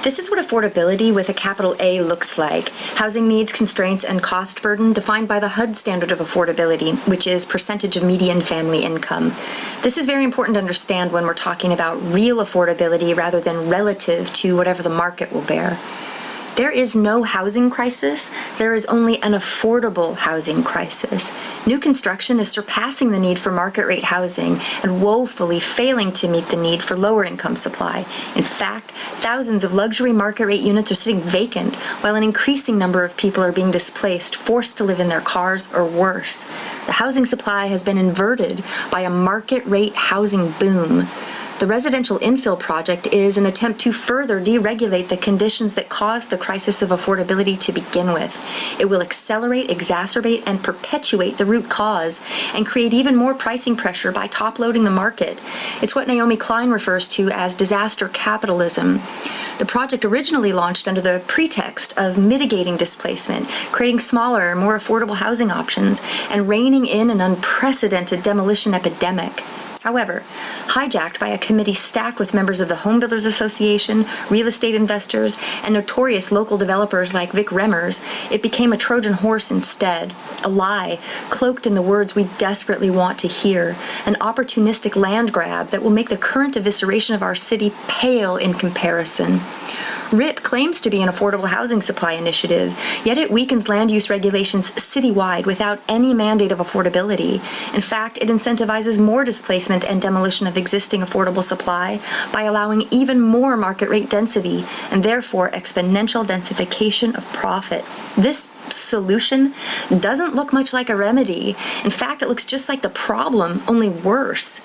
This is what affordability with a capital A looks like. Housing needs, constraints, and cost burden defined by the HUD standard of affordability, which is percentage of median family income. This is very important to understand when we're talking about real affordability rather than relative to whatever the market will bear. There is no housing crisis. There is only an affordable housing crisis. New construction is surpassing the need for market rate housing and woefully failing to meet the need for lower income supply. In fact, thousands of luxury market rate units are sitting vacant, while an increasing number of people are being displaced, forced to live in their cars, or worse. The housing supply has been inverted by a market rate housing boom. The Residential Infill Project is an attempt to further deregulate the conditions that caused the crisis of affordability to begin with. It will accelerate, exacerbate, and perpetuate the root cause and create even more pricing pressure by top-loading the market. It's what Naomi Klein refers to as disaster capitalism. The project originally launched under the pretext of mitigating displacement, creating smaller, more affordable housing options, and reining in an unprecedented demolition epidemic. However, hijacked by a committee stacked with members of the Home Builders Association, real estate investors, and notorious local developers like Vic Remmers, it became a Trojan horse instead, a lie cloaked in the words we desperately want to hear, an opportunistic land grab that will make the current evisceration of our city pale in comparison. R.I.P claims to be an affordable housing supply initiative, yet it weakens land use regulations citywide without any mandate of affordability. In fact, it incentivizes more displacement and demolition of existing affordable supply by allowing even more market rate density and therefore exponential densification of profit. This solution doesn't look much like a remedy. In fact, it looks just like the problem, only worse.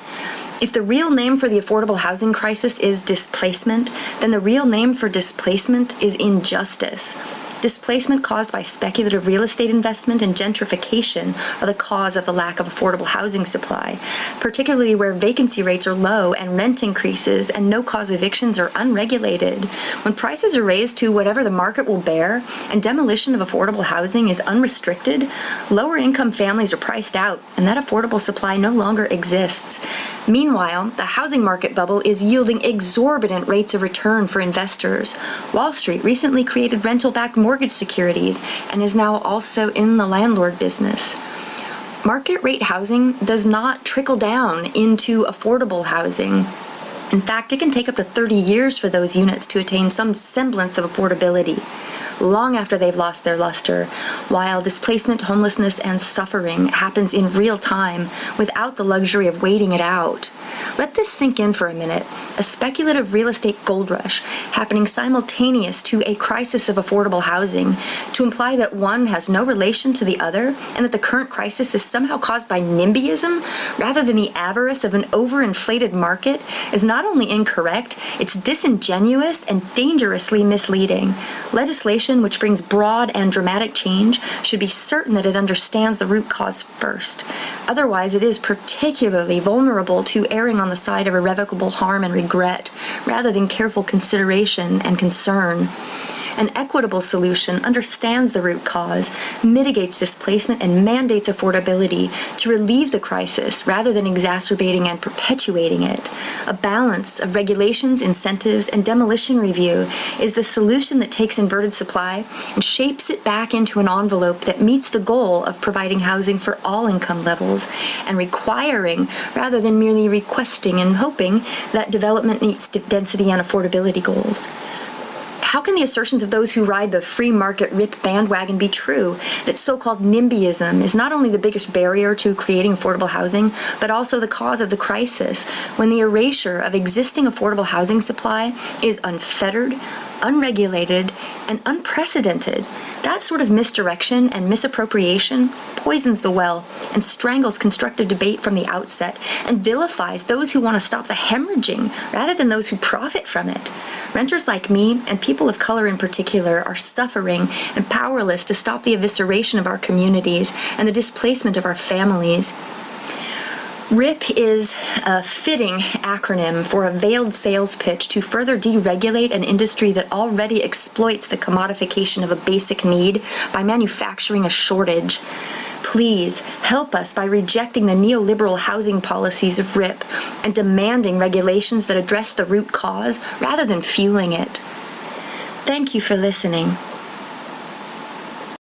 If the real name for the affordable housing crisis is displacement, then the real name for displacement is injustice. Displacement caused by speculative real estate investment and gentrification are the cause of the lack of affordable housing supply, particularly where vacancy rates are low and rent increases and no-cause evictions are unregulated. When prices are raised to whatever the market will bear and demolition of affordable housing is unrestricted, lower-income families are priced out, and that affordable supply no longer exists. Meanwhile, the housing market bubble is yielding exorbitant rates of return for investors. Wall Street recently created rental-backed mortgage securities and is now also in the landlord business. Market rate housing does not trickle down into affordable housing. In fact, it can take up to 30 years for those units to attain some semblance of affordability, long after they've lost their luster, while displacement, homelessness, and suffering happens in real time without the luxury of waiting it out. Let this sink in for a minute. A speculative real estate gold rush happening simultaneous to a crisis of affordable housing, to imply that one has no relation to the other and that the current crisis is somehow caused by NIMBYism rather than the avarice of an overinflated market is not only incorrect, it's disingenuous and dangerously misleading. Legislation which brings broad and dramatic change should be certain that it understands the root cause first. Otherwise, it is particularly vulnerable to erring on the side of irrevocable harm and regret, rather than careful consideration and concern. An equitable solution understands the root cause, mitigates displacement, and mandates affordability to relieve the crisis rather than exacerbating and perpetuating it. A balance of regulations, incentives, and demolition review is the solution that takes inverted supply and shapes it back into an envelope that meets the goal of providing housing for all income levels and requiring rather than merely requesting and hoping that development meets density and affordability goals. How can the assertions of those who ride the free market R.I.P bandwagon be true, that so-called NIMBYism is not only the biggest barrier to creating affordable housing, but also the cause of the crisis, when the erasure of existing affordable housing supply is unfettered, unregulated, and unprecedented? That sort of misdirection and misappropriation poisons the well and strangles constructive debate from the outset and vilifies those who want to stop the hemorrhaging rather than those who profit from it. Renters like me, and people of color in particular, are suffering and powerless to stop the evisceration of our communities and the displacement of our families. R.I.P is a fitting acronym for a veiled sales pitch to further deregulate an industry that already exploits the commodification of a basic need by manufacturing a shortage. Please help us by rejecting the neoliberal housing policies of R.I.P and demanding regulations that address the root cause rather than fueling it. Thank you for listening.